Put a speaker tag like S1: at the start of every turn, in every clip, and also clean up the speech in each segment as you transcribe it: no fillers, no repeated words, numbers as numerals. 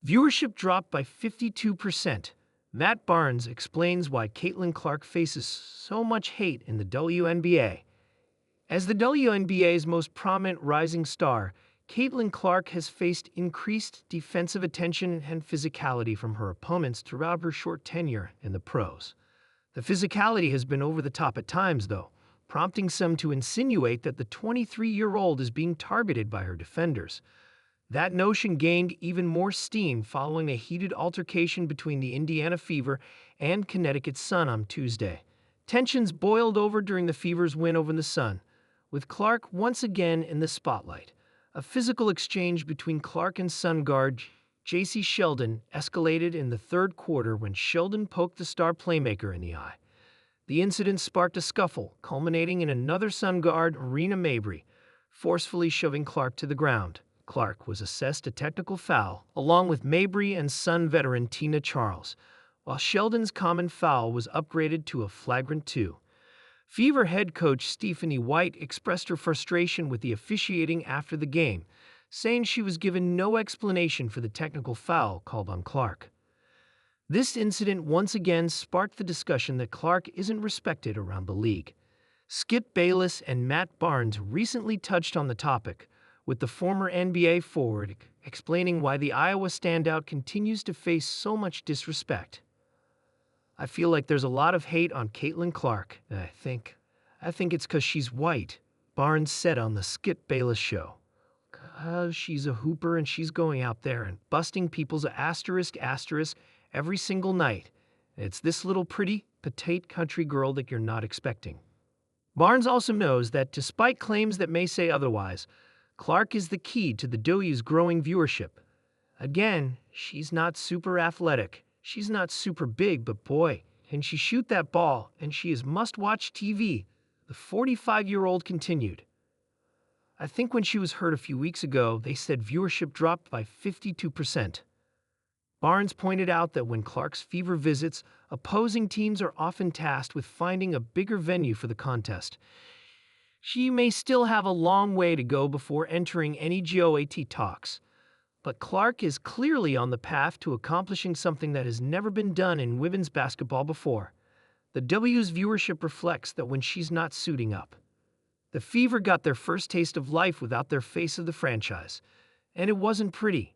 S1: Viewership dropped by 52%. Matt Barnes explains why Caitlin Clark faces so much hate in the WNBA. As the WNBA's most prominent rising star, Caitlin Clark has faced increased defensive attention and physicality from her opponents throughout her short tenure in the pros. The physicality has been over the top at times, though, prompting some to insinuate that the 23-year-old is being targeted by her defenders. That notion gained even more steam following a heated altercation between the Indiana Fever and Connecticut Sun on Tuesday. Tensions boiled over during the Fever's win over the Sun, with Clark once again in the spotlight. A physical exchange between Clark and Sun guard J.C. Sheldon escalated in the third quarter when Sheldon poked the star playmaker in the eye. The incident sparked a scuffle, culminating in another Sun guard, Rena Mabry, forcefully shoving Clark to the ground. Clark was assessed a technical foul, along with Mabry and Sun veteran Tina Charles, while Sheldon's common foul was upgraded to a flagrant 2. Fever head coach Stephanie White expressed her frustration with the officiating after the game, saying she was given no explanation for the technical foul called on Clark. This incident once again sparked the discussion that Clark isn't respected around the league. Skip Bayless and Matt Barnes recently touched on the topic, with the former NBA forward explaining why the Iowa standout continues to face so much disrespect. "I feel like there's a lot of hate on Caitlin Clark, and I think it's 'cause she's white," Barnes said on the Skip Bayless show. "'Cause she's a hooper and she's going out there and busting people's asterisk every single night. It's this little pretty, petite country girl that you're not expecting." Barnes also knows that despite claims that may say otherwise, Clark is the key to the W's growing viewership. Again, she's not super athletic, she's not super big, but boy, can she shoot that ball, and she is must-watch TV, the 45-year-old continued. "I think when she was hurt a few weeks ago, they said viewership dropped by 52%. Barnes pointed out that when Clark's Fever visits, opposing teams are often tasked with finding a bigger venue for the contest. She may still have a long way to go before entering any GOAT talks, but Clark is clearly on the path to accomplishing something that has never been done in women's basketball before. The W's viewership reflects that when she's not suiting up. The Fever got their first taste of life without their face of the franchise, and it wasn't pretty.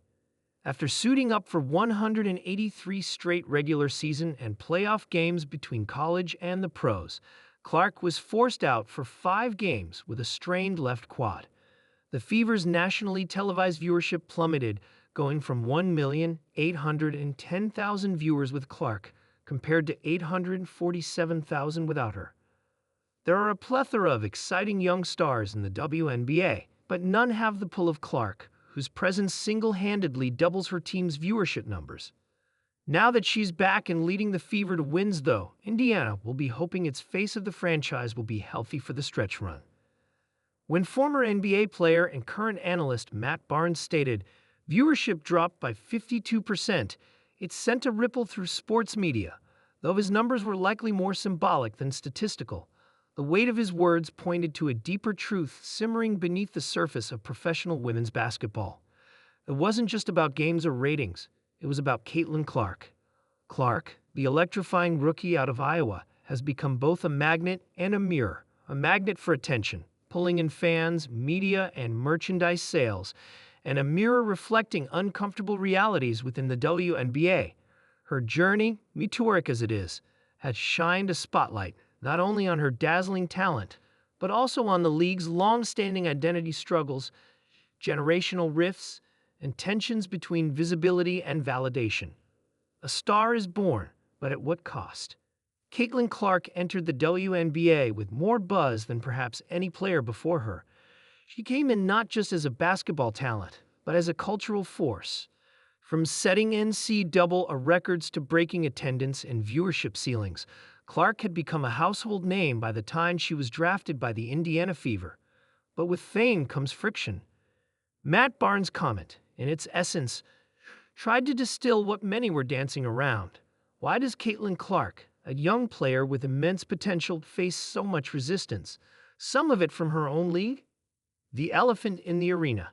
S1: After suiting up for 183 straight regular season and playoff games between college and the pros, Clark was forced out for 5 games with a strained left quad. The Fever's nationally televised viewership plummeted, going from 1,810,000 viewers with Clark compared to 847,000 without her. There are a plethora of exciting young stars in the WNBA, but none have the pull of Clark, whose presence single-handedly doubles her team's viewership numbers. Now that she's back and leading the Fever to wins, though, Indiana will be hoping its face of the franchise will be healthy for the stretch run. When former NBA player and current analyst Matt Barnes stated viewership dropped by 52%, it sent a ripple through sports media. Though his numbers were likely more symbolic than statistical, the weight of his words pointed to a deeper truth simmering beneath the surface of professional women's basketball. It wasn't just about games or ratings. It was about Caitlin Clark. Clark, the electrifying rookie out of Iowa, has become both a magnet and a mirror. A magnet for attention, pulling in fans, media, and merchandise sales, and a mirror reflecting uncomfortable realities within the WNBA. Her journey, meteoric as it is, has shined a spotlight not only on her dazzling talent, but also on the league's long-standing identity struggles, generational rifts, and tensions between visibility and validation. A star is born, but at what cost? Caitlin Clark entered the WNBA with more buzz than perhaps any player before her. She came in not just as a basketball talent, but as a cultural force. From setting NCAA records to breaking attendance and viewership ceilings, Clark had become a household name by the time she was drafted by the Indiana Fever. But with fame comes friction. Matt Barnes' comment, in its essence, tried to distill what many were dancing around. Why does Caitlin Clark, a young player with immense potential, face so much resistance? Some of it from her own league? The elephant in the arena.